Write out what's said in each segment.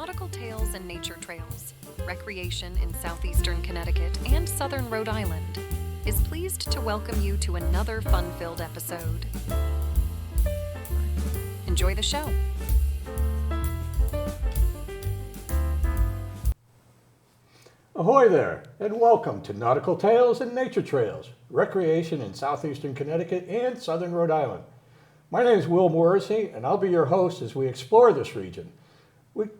Nautical Tales and Nature Trails, Recreation in Southeastern Connecticut and Southern Rhode Island, is pleased to welcome you to another fun-filled episode. Enjoy the show. Ahoy there, and welcome to Nautical Tales and Nature Trails, Recreation in Southeastern Connecticut and Southern Rhode Island. My name is Will Morrissey, and I'll be your host as we explore this region.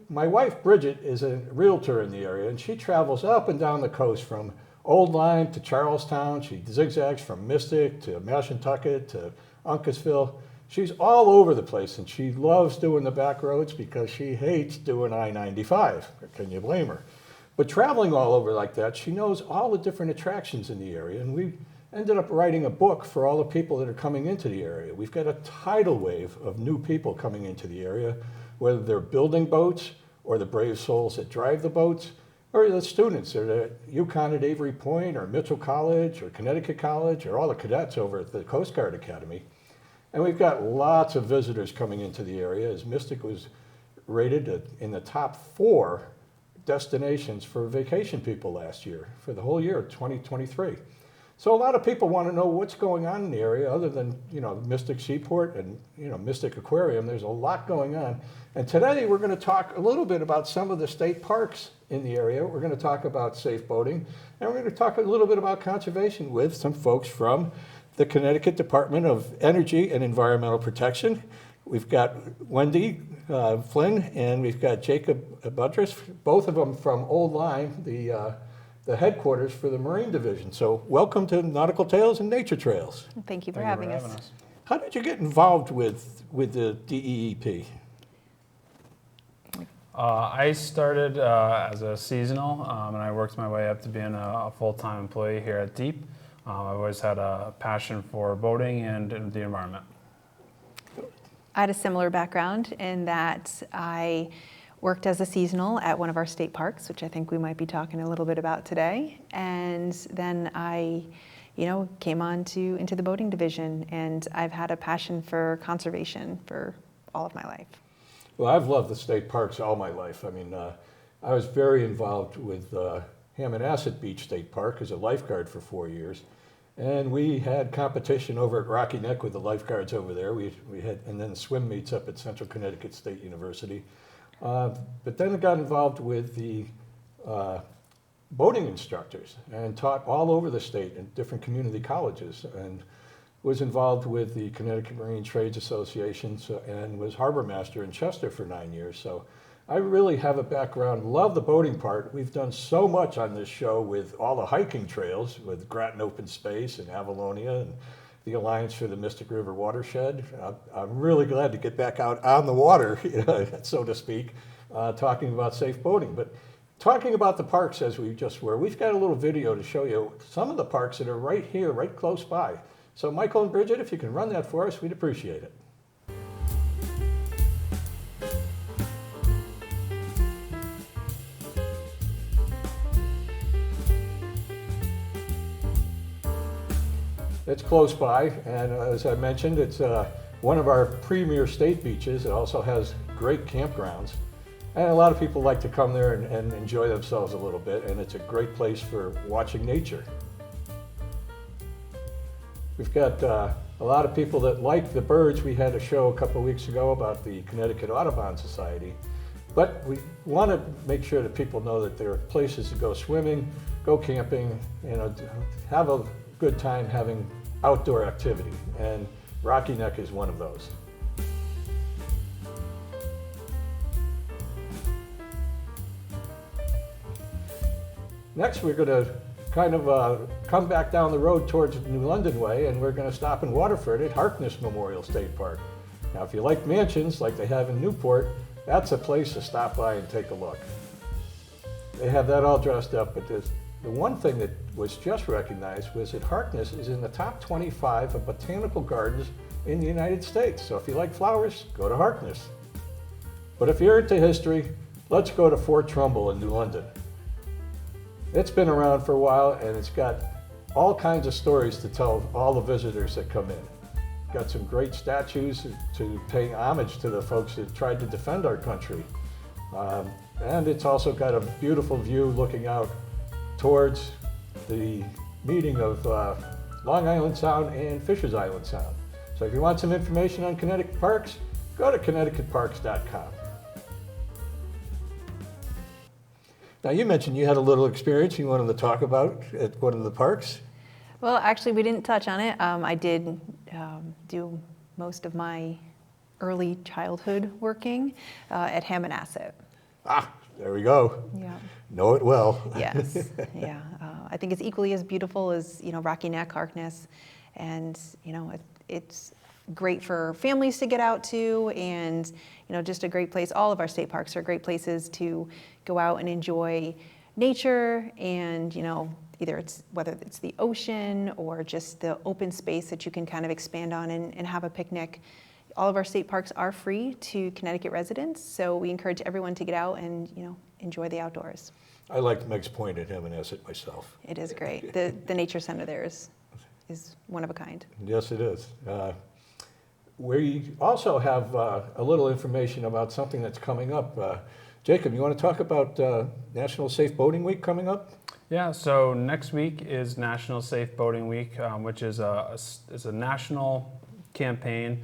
My wife, Bridget, is a realtor in the area, and she travels up and down the coast from Old Lyme to Charlestown. She zigzags from Mystic to Mashantucket to Uncasville. She's all over the place, and she loves doing the back roads because she hates doing I-95. Can you blame her? But traveling all over like that, she knows all the different attractions in the area, and we ended up writing a book for all the people that are coming into the area. We've got a tidal wave of new people coming into the area, whether they're building boats or the brave souls that drive the boats, or the students that are at UConn at Avery Point or Mitchell College or Connecticut College or all the cadets over at the Coast Guard Academy. And we've got lots of visitors coming into the area, as Mystic was rated in the top 4 destinations for vacation people last year, for the whole year of 2023. So a lot of people want to know what's going on in the area other than, Mystic Seaport and, Mystic Aquarium. There's a lot going on. And today we're going to talk a little bit about some of the state parks in the area. We're going to talk about safe boating, and we're going to talk a little bit about conservation with some folks from the Connecticut Department of Energy and Environmental Protection. We've got Wendy Flynn and we've got Jacob Budris, both of them from Old Lyme, the headquarters for the Marine Division. So welcome to Nautical Tales and Nature Trails. Thank you for having us. How did you get involved with the DEEP? I started as a seasonal, and I worked my way up to being a full-time employee here at DEEP. I've always had a passion for boating and the environment. I had a similar background in that I worked as a seasonal at one of our state parks, which I think we might be talking a little bit about today. And then I, came on into the boating division, and I've had a passion for conservation for all of my life. Well, I've loved the state parks all my life. I mean, I was very involved with Hammonasset Beach State Park as a lifeguard for 4 years. And we had competition over at Rocky Neck with the lifeguards over there. We had, and then swim meets up at Central Connecticut State University. But then I got involved with the boating instructors and taught all over the state in different community colleges, and was involved with the Connecticut Marine Trades Association and was harbor master in Chester for 9 years. So I really have a background, love the boating part. We've done so much on this show with all the hiking trails, with Grattan Open Space and Avalonia and the Alliance for the Mystic River Watershed. I'm really glad to get back out on the water, so to speak, talking about safe boating. But talking about the parks as we just were, we've got a little video to show you some of the parks that are right here, right close by. So Michael and Bridget, if you can run that for us, we'd appreciate it. It's close by, and as I mentioned, it's one of our premier state beaches. It also has great campgrounds, and a lot of people like to come there and enjoy themselves a little bit, and it's a great place for watching nature. We've got a lot of people that like the birds. We had a show a couple of weeks ago about the Connecticut Audubon Society, but we want to make sure that people know that there are places to go swimming, go camping, have a good time having outdoor activity, and Rocky Neck is one of those. Next, we're going to kind of come back down the road towards New London Way, and we're going to stop in Waterford at Harkness Memorial State Park. Now, if you like mansions like they have in Newport, that's a place to stop by and take a look. They have that all dressed up, but the one thing that was just recognized was that Harkness is in the top 25 of botanical gardens in the United States. So if you like flowers, go to Harkness. But if you're into history, let's go to Fort Trumbull in New London. It's been around for a while, and it's got all kinds of stories to tell all the visitors that come in. Got some great statues to pay homage to the folks that tried to defend our country. And it's also got a beautiful view looking out towards the meeting of Long Island Sound and Fisher's Island Sound. So if you want some information on Connecticut parks, go to connecticutparks.com. Now you mentioned you had a little experience you wanted to talk about at one of the parks. Well, actually, we didn't touch on it. I did do most of my early childhood working at Hammonasset. Ah, there we go. Yeah. Know it well. Yes. Yeah. I think it's equally as beautiful as Rocky Neck-Harkness, and it's great for families to get out to, and just a great place. All of our state parks are great places to go out and enjoy nature, and whether it's the ocean or just the open space that you can kind of expand on and have a picnic. All of our state parks are free to Connecticut residents, so we encourage everyone to get out and enjoy the outdoors. I liked Meg's Point at Hammonasset myself. It is great. The nature center there is one of a kind. Yes, it is. We also have a little information about something that's coming up. Jacob, you want to talk about National Safe Boating Week coming up? Yeah, so next week is National Safe Boating Week, which is a national campaign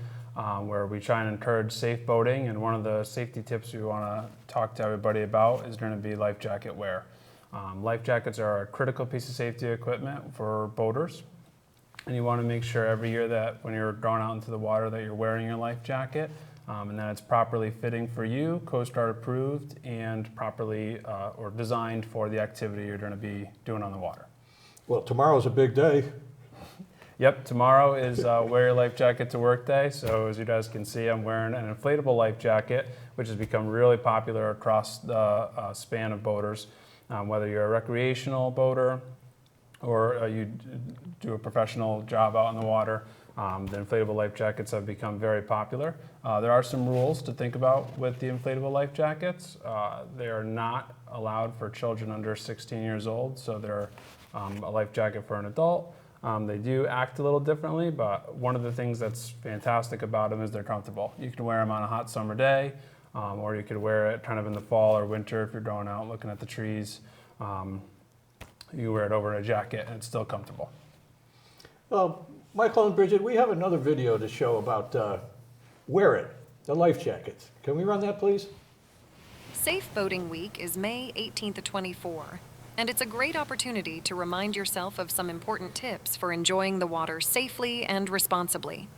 where we try and encourage safe boating, and one of the safety tips we want to talk to everybody about is going to be life jacket wear. Life jackets are a critical piece of safety equipment for boaters, and you want to make sure every year that when you're going out into the water that you're wearing your life jacket and that it's properly fitting for you, Coast Guard approved, and properly or designed for the activity you're going to be doing on the water. Well, tomorrow's a big day. Yep, tomorrow is wear your life jacket to work day. So as you guys can see, I'm wearing an inflatable life jacket, which has become really popular across the span of boaters. Whether you're a recreational boater or you do a professional job out on the water, the inflatable life jackets have become very popular. There are some rules to think about with the inflatable life jackets. They are not allowed for children under 16 years old, so they're a life jacket for an adult. They do act a little differently, but one of the things that's fantastic about them is they're comfortable. You can wear them on a hot summer day, or you could wear it kind of in the fall or winter if you're going out looking at the trees. You wear it over a jacket and it's still comfortable. Well, Michael and Bridget, we have another video to show about Wear It, the life jackets. Can we run that, please? Safe Boating Week is May 18th to 24, and it's a great opportunity to remind yourself of some important tips for enjoying the water safely and responsibly.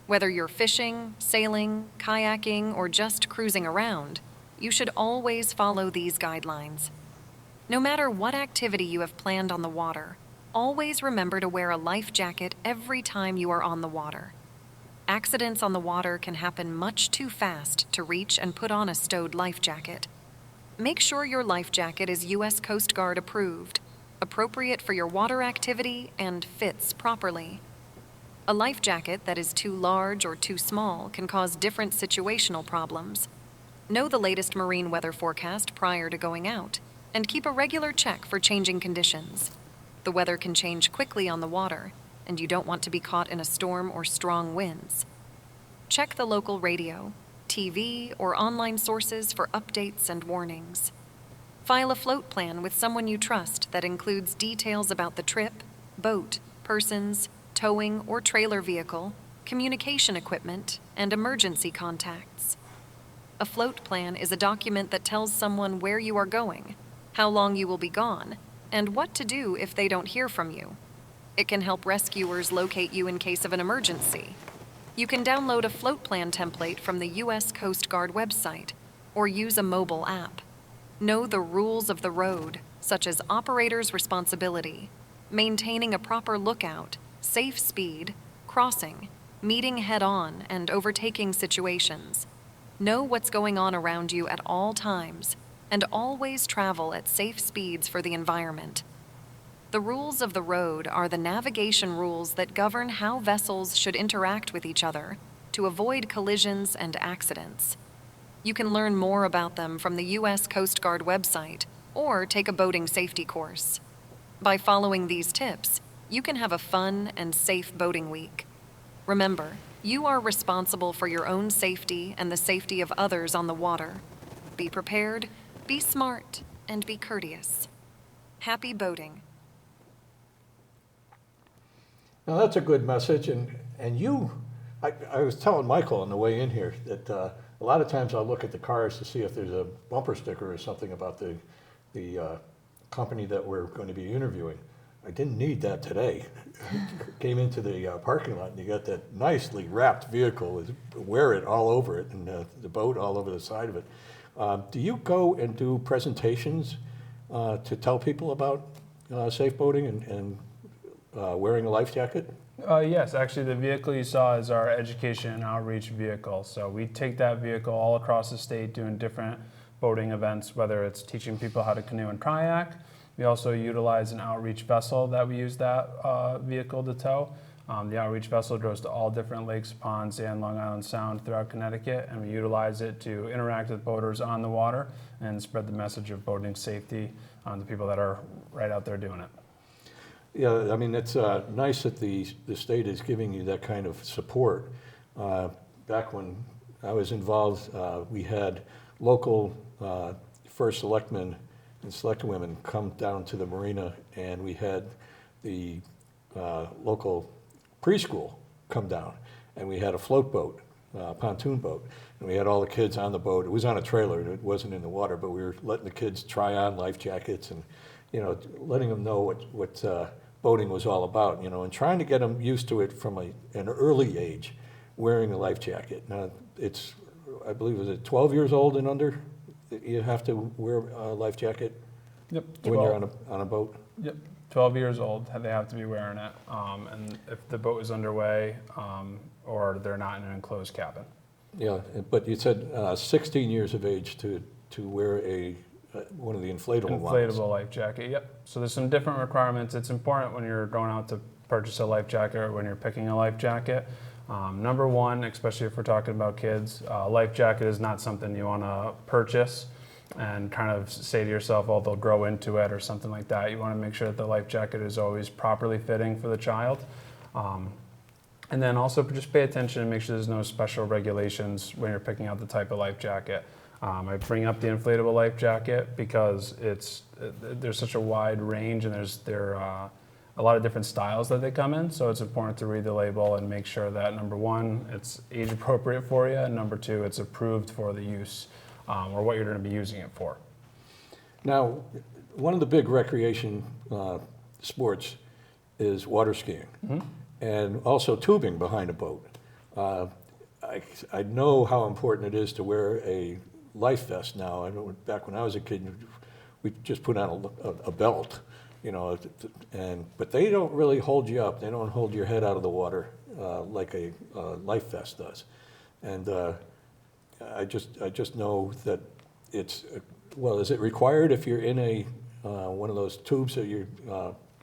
Whether you're fishing, sailing, kayaking, or just cruising around, you should always follow these guidelines. No matter what activity you have planned on the water, always remember to wear a life jacket every time you are on the water. Accidents on the water can happen much too fast to reach and put on a stowed life jacket. Make sure your life jacket is U.S. Coast Guard approved, appropriate for your water activity, and fits properly. A life jacket that is too large or too small can cause different situational problems. Know the latest marine weather forecast prior to going out, and keep a regular check for changing conditions. The weather can change quickly on the water, and you don't want to be caught in a storm or strong winds. Check the local radio, TV, or online sources for updates and warnings. File a float plan with someone you trust that includes details about the trip, boat, persons, towing or trailer vehicle, communication equipment, and emergency contacts. A float plan is a document that tells someone where you are going, how long you will be gone, and what to do if they don't hear from you. It can help rescuers locate you in case of an emergency. You can download a float plan template from the U.S. Coast Guard website or use a mobile app. Know the rules of the road, such as operator's responsibility, maintaining a proper lookout, safe speed, crossing, meeting head-on, and overtaking situations. Know what's going on around you at all times, and always travel at safe speeds for the environment. The rules of the road are the navigation rules that govern how vessels should interact with each other to avoid collisions and accidents. You can learn more about them from the U.S. Coast Guard website or take a boating safety course. By following these tips, you can have a fun and safe boating week. Remember, you are responsible for your own safety and the safety of others on the water. be prepared, be smart, and be courteous. Happy boating. Now that's a good message, and I was telling Michael on the way in here that a lot of times I'll look at the cars to see if there's a bumper sticker or something about the company that we're going to be interviewing. I didn't need that today. Came into the parking lot and you got that nicely wrapped vehicle with wear it all over it and the boat all over the side of it. Do you go and do presentations to tell people about safe boating and wearing a life jacket? Yes, actually the vehicle you saw is our education and outreach vehicle. So we take that vehicle all across the state doing different boating events, whether it's teaching people how to canoe and kayak. We also utilize an outreach vessel that we use that vehicle to tow. The outreach vessel goes to all different lakes, ponds, and Long Island Sound throughout Connecticut, and we utilize it to interact with boaters on the water and spread the message of boating safety on the people that are right out there doing it. Yeah, I mean, it's nice that the state is giving you that kind of support. Back when I was involved, we had local first selectmen and select women come down to the marina, and we had the local preschool come down, and we had a float boat, pontoon boat, and we had all the kids on the boat. It was on a trailer, it wasn't in the water, but we were letting the kids try on life jackets and, you know, letting them know what boating was all about, you know, and trying to get them used to it from an early age, wearing a life jacket. Now, it's, I believe, is it 12 years old and under that you have to wear a life jacket? Yep. When you're on a boat? Yep. 12 years old, they have to be wearing it. And if the boat is underway or they're not in an enclosed cabin. Yeah, but you said 16 years of age to wear one of the inflatable ones. Inflatable life jacket, yep. So there's some different requirements. It's important when you're going out to purchase a life jacket or when you're picking a life jacket. Number one, especially if we're talking about kids, life jacket is not something you want to purchase and kind of say to yourself, oh, they'll grow into it or something like that. You want to make sure that the life jacket is always properly fitting for the child. And then also just pay attention and make sure there's no special regulations when you're picking out the type of life jacket. I bring up the inflatable life jacket because there's such a wide range and there are a lot of different styles that they come in. So it's important to read the label and make sure that number one, it's age appropriate for you, and number two, it's approved for the use or what you're going to be using it for. Now, One of the big recreation sports is water skiing, and also tubing behind a boat. I know how important it is to wear a life vest now. I know back when I was a kid, we just put on a belt, you know, but they don't really hold you up. They don't hold your head out of the water like a life vest does. And I just know that it's, well, is it required if you're in a one of those tubes that you're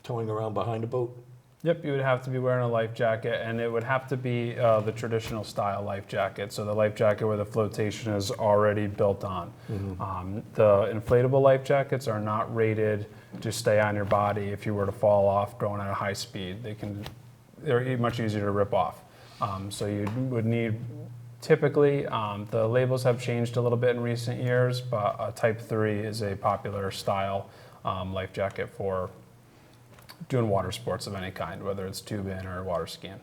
towing around behind a boat? Yep, you would have to be wearing a life jacket, and it would have to be the traditional style life jacket. So the life jacket where the flotation is already built on. The inflatable life jackets are not rated to stay on your body if you were to fall off going at a high speed. They're much easier to rip off. So you would need, typically, the labels have changed a little bit in recent years, but Type 3 is a popular style life jacket for doing water sports of any kind, whether it's tubing or water skiing.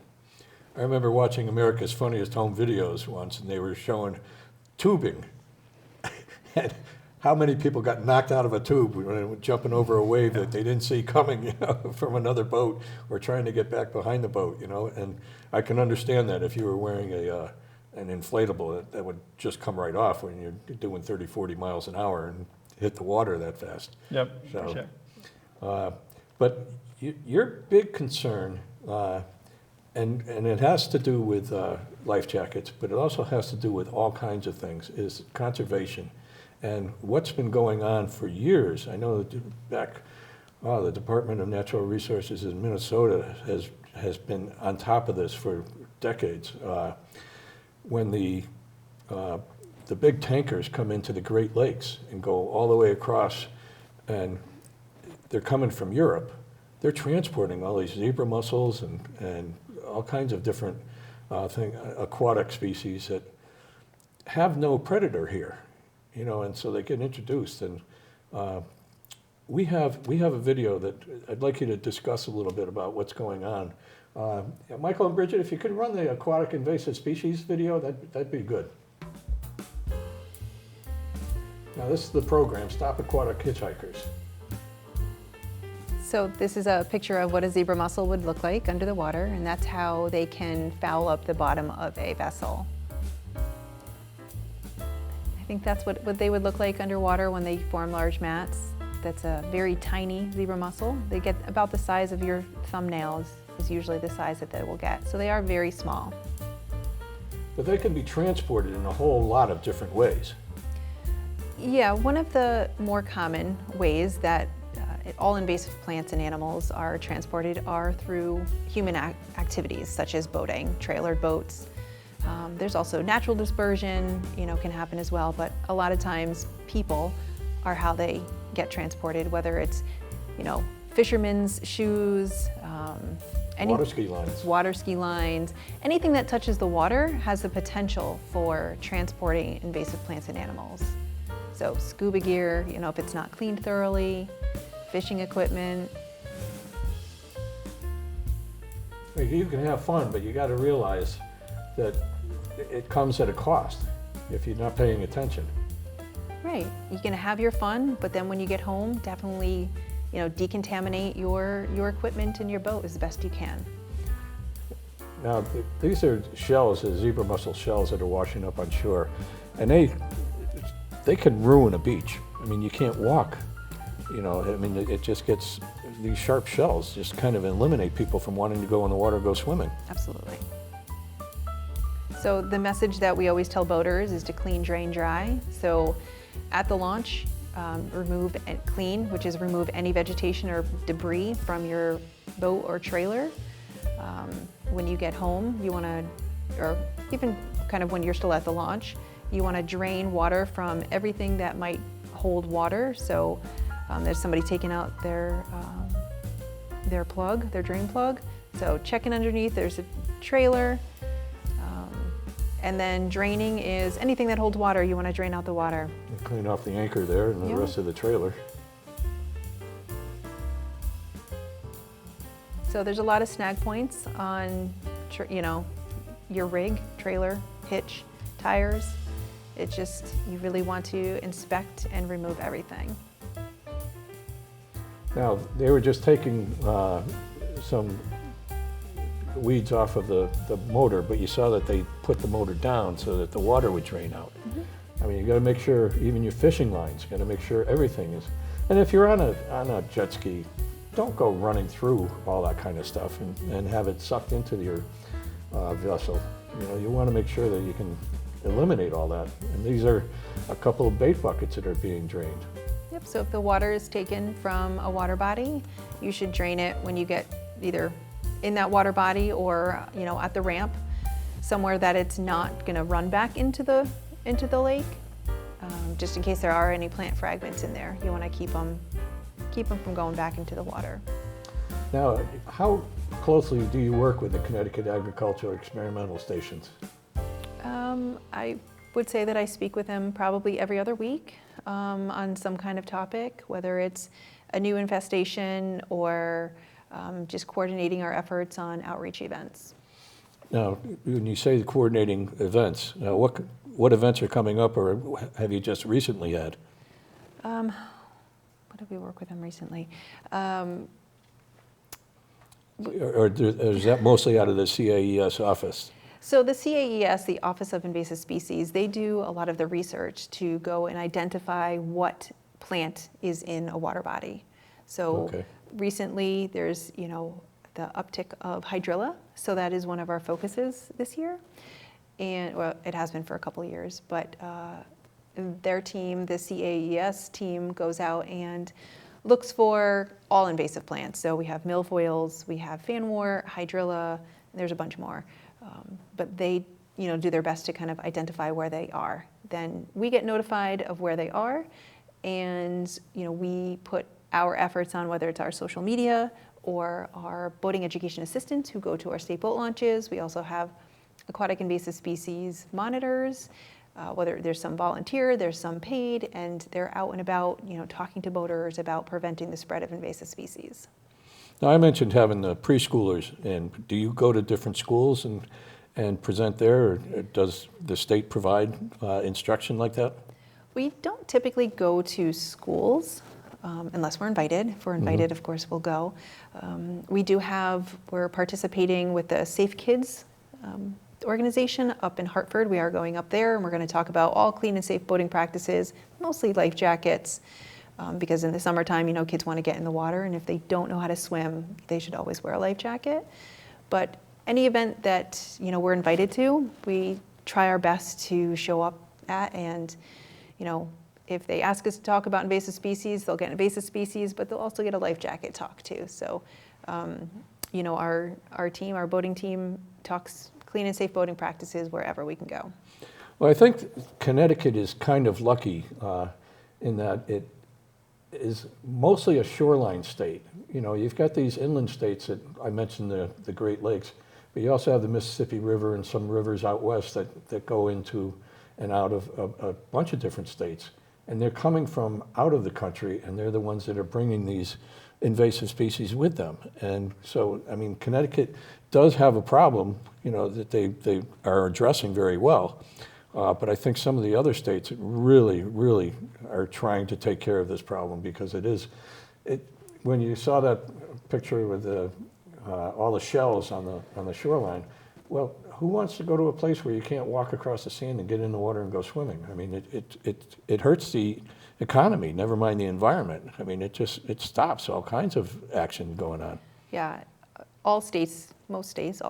I remember watching America's Funniest Home Videos once, and they were showing tubing. And how many people got knocked out of a tube when they were jumping over a wave that they didn't see coming, you know, from another boat, or trying to get back behind the boat, you know. And I can understand that if you were wearing an inflatable, that would just come right off when you're doing 30, 40 miles an hour and hit the water that fast. Yep, So, for sure. But your big concern, and it has to do with life jackets, but it also has to do with all kinds of things, is conservation. And what's been going on for years, I know that back, the Department of Natural Resources in Minnesota has been on top of this for decades. When the big tankers come into the Great Lakes and go all the way across, and they're coming from Europe, they're transporting all these zebra mussels and all kinds of different aquatic species that have no predator here. you know, and so they get introduced. And we have a video that I'd like you to discuss a little bit about what's going on. Michael and Bridget, if you could run the aquatic invasive species video, that'd be good. Now this is the program, Stop Aquatic Hitchhikers. So this is a picture of what a zebra mussel would look like under the water, and that's how they can foul up the bottom of a vessel. I think that's what they would look like underwater when they form large mats. That's a very tiny zebra mussel. They get about the size of your thumbnails is usually the size that they will get. So they are very small. But they can be transported in a whole lot of different ways. Yeah, one of the more common ways that all invasive plants and animals are transported are through human activities such as boating, trailered boats. There's also natural dispersion, you know, can happen as well, but a lot of times people are how they get transported, whether it's, you know, fishermen's shoes, water ski lines, anything that touches the water has the potential for transporting invasive plants and animals. So scuba gear, you know, if it's not cleaned thoroughly, fishing equipment. You can have fun, but you got to realize that it comes at a cost if you're not paying attention. Right, you can have your fun, but then when you get home, definitely, you know, decontaminate your equipment and your boat as best you can. Now, these are shells, the zebra mussel shells that are washing up on shore, and they can ruin a beach. I mean, you can't walk, you know, I mean, it just gets, these sharp shells just kind of eliminate people from wanting to go in the water and go swimming. Absolutely. So the message that we always tell boaters is to clean, drain, dry. So at the launch, remove and clean, which is remove any vegetation or debris from your boat or trailer. When you get home, you want to, or even kind of when you're still at the launch, you want to drain water from everything that might hold water. So there's somebody taking out their plug, their drain plug. So checking underneath, there's a trailer. And then draining is anything that holds water, you want to drain out the water. You clean off the anchor there and the rest of the trailer. So there's a lot of snag points on, you know, your rig, trailer, hitch, tires. It's just, you really want to inspect and remove everything. Now, they were just taking some weeds off of the motor, but you saw that they put the motor down so that the water would drain out. Mm-hmm. I mean, you got to make sure, even your fishing lines, you got to make sure everything is. And if you're on a jet ski, don't go running through all that kind of stuff and have it sucked into your vessel. You know, you want to make sure that you can eliminate all that. And these are a couple of bait buckets that are being drained. Yep. So if the water is taken from a water body, you should drain it when you get either in that water body or, you know, at the ramp, somewhere that it's not going to run back into the lake. Just in case there are any plant fragments in there, you want to keep them from going back into the water. Now, how closely do you work with the Connecticut Agricultural Experimental Stations? I would say that I speak with them probably every other week on some kind of topic, whether it's a new infestation or just coordinating our efforts on outreach events. Now, when you say coordinating events, what events are coming up, or have you just recently had? What did we work with them recently? Or is that mostly out of the CAES office? So the CAES, the Office of Invasive Species, they do a lot of the research to go and identify what plant is in a water body. So recently there's, you know, the uptick of hydrilla. So that is one of our focuses this year. And well, it has been for a couple of years, but their team, the CAES team, goes out and looks for all invasive plants. So we have milfoils, we have fanwort, hydrilla, and there's a bunch more. But they, you know, do their best to kind of identify where they are. Then we get notified of where they are, and you know, we put our efforts on, whether it's our social media or our boating education assistants who go to our state boat launches. We also have aquatic invasive species monitors. whether there's some volunteer, there's some paid, and they're out and about, talking to boaters about preventing the spread of invasive species. Now, I mentioned having the preschoolers, and do you go to different schools and present there, or does the state provide instruction like that? We don't typically go to schools unless we're invited. If we're invited, of course, we'll go. We're participating with the Safe Kids organization up in Hartford. We are going up there, and we're going to talk about all clean and safe boating practices, mostly life jackets, because in the summertime, kids want to get in the water, and if they don't know how to swim, they should always wear a life jacket. But any event that we're invited to, we try our best to show up at, and if they ask us to talk about invasive species, they'll get invasive species, but they'll also get a life jacket talk too. So, our boating team talks clean and safe boating practices wherever we can go. Well, I think Connecticut is kind of lucky in that it is mostly a shoreline state. You've got these inland states that I mentioned, the Great Lakes, but you also have the Mississippi River and some rivers out west that go into and out of a bunch of different states. And they're coming from out of the country, and they're the ones that are bringing these invasive species with them. And so, Connecticut does have a problem, that they are addressing very well. But I think some of the other states really, really are trying to take care of this problem, because when you saw that picture with all the shells on the shoreline, well, who wants to go to a place where you can't walk across the sand and get in the water and go swimming? It hurts the economy, never mind the environment. It stops all kinds of action going on. Yeah, all states, all states,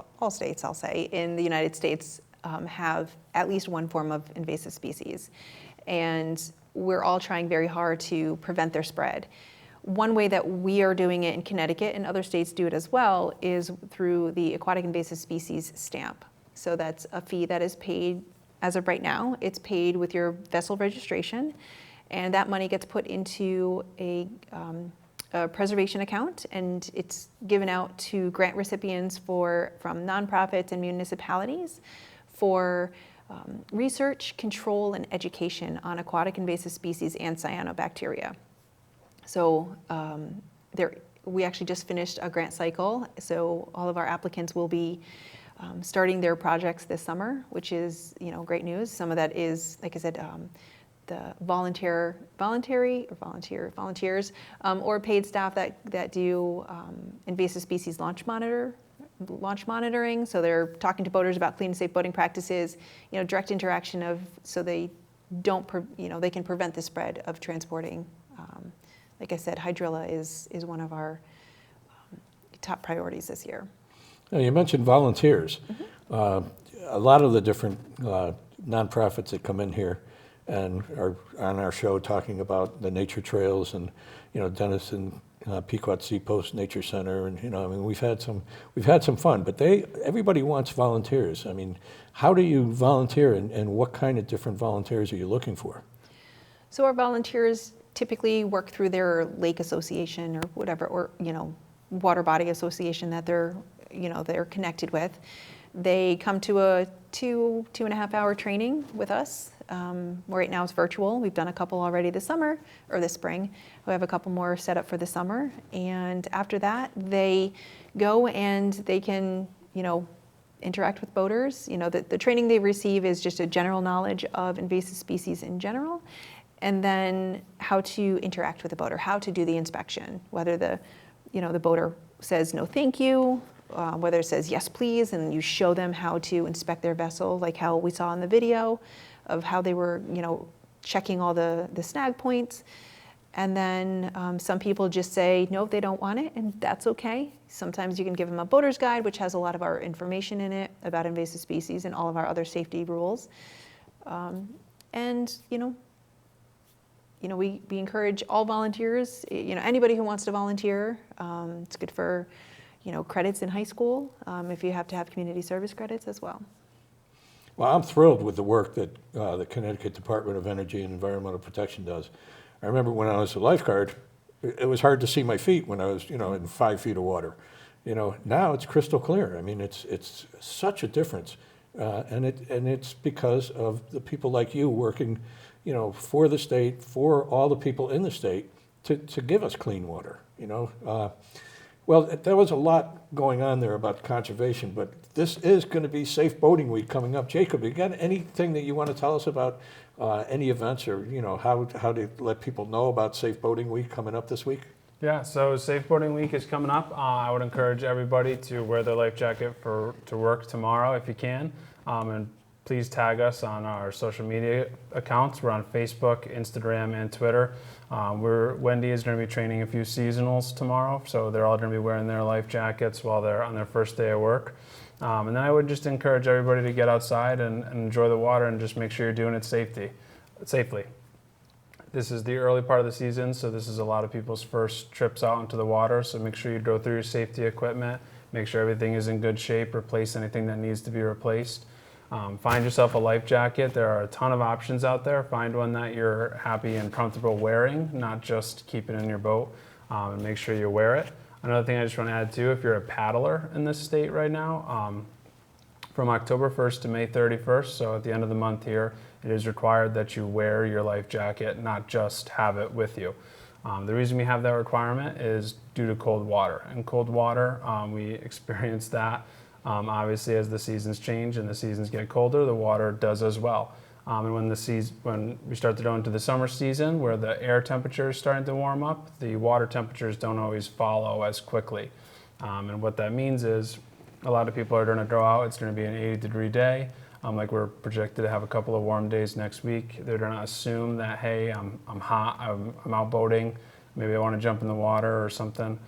I'll say, in the United States have at least one form of invasive species. And we're all trying very hard to prevent their spread. One way that we are doing it in Connecticut, and other states do it as well, is through the Aquatic Invasive Species stamp. So that's a fee that is paid, as of right now, it's paid with your vessel registration, and that money gets put into a preservation account, and it's given out to grant recipients from nonprofits and municipalities for research, control, and education on aquatic invasive species and cyanobacteria. So we actually just finished a grant cycle, so all of our applicants will be starting their projects this summer, which is great news. Some of that is, like I said, the volunteers or paid staff that do invasive species launch monitoring. So they're talking to boaters about clean and safe boating practices, direct interaction so they they can prevent the spread of transporting. Like I said, hydrilla is one of our top priorities this year. Now, you mentioned volunteers. A lot of the different nonprofits that come in here and are on our show talking about the nature trails and, Denison, Pequot Seapost Nature Center, and we've had some fun, but everybody wants volunteers. How do you volunteer, and what kind of different volunteers are you looking for? So our volunteers typically work through their lake association or whatever, or water body association that they're connected with. They come to a 2.5 hour training with us. Right now it's virtual. We've done a couple already this summer, or this spring. We have a couple more set up for the summer. And after that, they go and they can, interact with boaters. The training they receive is just a general knowledge of invasive species in general, and then how to interact with the boater, how to do the inspection, whether the boater says no thank you, whether it says yes please, and you show them how to inspect their vessel, like how we saw in the video of how they were checking all the snag points. And then some people just say no, they don't want it, and that's okay. Sometimes you can give them a boater's guide, which has a lot of our information in it about invasive species and all of our other safety rules. We encourage all volunteers, anybody who wants to volunteer. It's good for, credits in high school, if you have to have community service credits as well. Well, I'm thrilled with the work that the Connecticut Department of Energy and Environmental Protection does. I remember when I was a lifeguard, it was hard to see my feet when I was, in 5 feet of water. Now it's crystal clear. It's such a difference and it's because of the people like you working, for the state, for all the people in the state to give us clean water. Well, there was a lot going on there about conservation, but this is going to be Safe Boating Week coming up. Jacob, you got anything that you want to tell us about any events, or how to let people know about Safe Boating Week coming up this week? Yeah, so Safe Boating Week is coming up. I would encourage everybody to wear their life jacket to work tomorrow if you can, and please tag us on our social media accounts. We're on Facebook, Instagram, and Twitter. Wendy is going to be training a few seasonals tomorrow, so they're all going to be wearing their life jackets while they're on their first day of work. And then I would just encourage everybody to get outside and enjoy the water, and just make sure you're doing it safely. This is the early part of the season, so this is a lot of people's first trips out into the water, so make sure you go through your safety equipment, make sure everything is in good shape, replace anything that needs to be replaced. Find yourself a life jacket. There are a ton of options out there. Find one that you're happy and comfortable wearing, not just keep it in your boat, and make sure you wear it. Another thing I just want to add too, if you're a paddler in this state right now, from October 1st to May 31st, so at the end of the month here, it is required that you wear your life jacket, not just have it with you. The reason we have that requirement is due to cold water. And cold water, we experience that obviously as the seasons change and the seasons get colder, the water does as well. And when we start to go into the summer season, where the air temperature is starting to warm up, the water temperatures don't always follow as quickly. And what that means is a lot of people are going to go out. It's going to be an 80-degree day. Like we're projected to have a couple of warm days next week. They're going to assume that, hey, I'm hot, I'm out boating, maybe I want to jump in the water or something.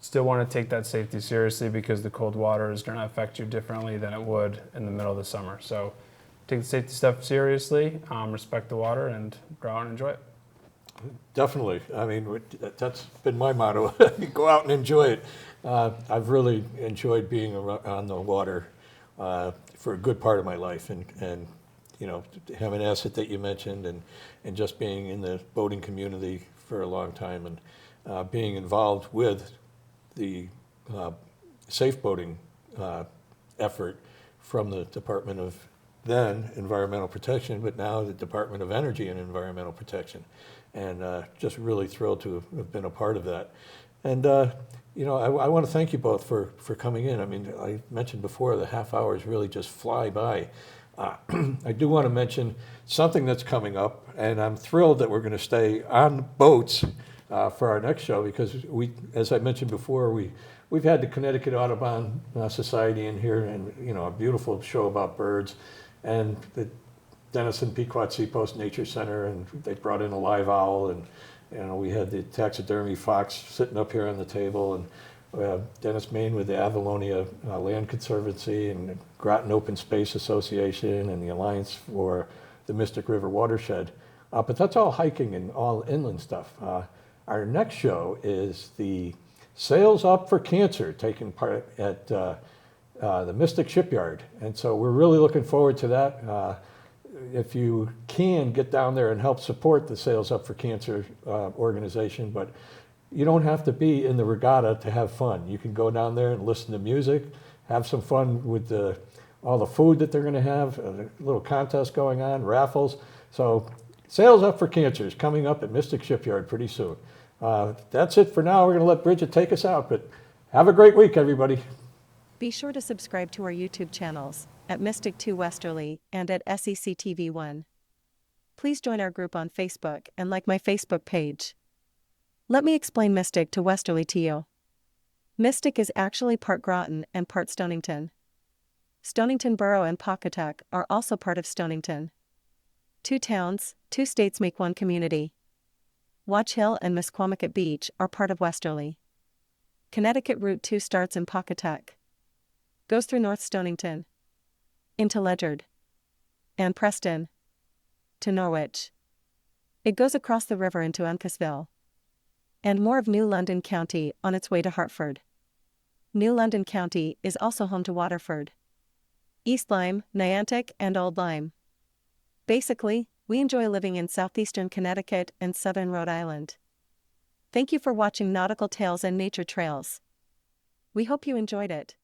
Still want to take that safety seriously, because the cold water is going to affect you differently than it would in the middle of the summer. So take the safety stuff seriously, respect the water, and go out and enjoy it. Definitely. I mean, that's been my motto. Go out and enjoy it. I've really enjoyed being on the water for a good part of my life, and having an asset that you mentioned, and just being in the boating community for a long time, and being involved with the safe boating effort from the Department of then Environmental Protection, but now the Department of Energy and Environmental Protection, and just really thrilled to have been a part of that. And I want to thank you both for coming in. I mean, I mentioned before, the half hours really just fly by. I do want to mention something that's coming up, and I'm thrilled that we're going to stay on boats for our next show, because as I mentioned before, we've had the Connecticut Audubon Society in here, and a beautiful show about birds, and the Denison Pequot Seapost Nature Center, and they brought in a live owl, and we had the taxidermy fox sitting up here on the table, and Dennis Main with the Avalonia Land Conservancy, and the Groton Open Space Association, and the Alliance for the Mystic River Watershed. But that's all hiking and all inland stuff. Our next show is the Sails Up for Cancer, taking part at the Mystic Shipyard. And so we're really looking forward to that. If you can, get down there and help support the Sails Up for Cancer organization, but you don't have to be in the regatta to have fun. You can go down there and listen to music, have some fun with all the food that they're going to have, a little contest going on, raffles. So Sails Up for Cancer is coming up at Mystic Shipyard pretty soon. That's it for now. We're going to let Bridget take us out, but have a great week, everybody. Be sure to subscribe to our YouTube channels at Mystic 2 Westerly and at SEC TV 1. Please join our group on Facebook and like my Facebook page. Let me explain Mystic to Westerly to you. Mystic is actually part Groton and part Stonington. Stonington Borough and Pawcatuck are also part of Stonington. 2 towns, 2 states make one community. Watch Hill and Misquamicut Beach are part of Westerly. Connecticut Route 2 starts in Pawcatuck, goes through North Stonington, into Ledyard, and Preston, to Norwich. It goes across the river into Uncasville, and more of New London County on its way to Hartford. New London County is also home to Waterford, East Lyme, Niantic, and Old Lyme. Basically, we enjoy living in southeastern Connecticut and southern Rhode Island. Thank you for watching Nautical Tales and Nature Trails. We hope you enjoyed it.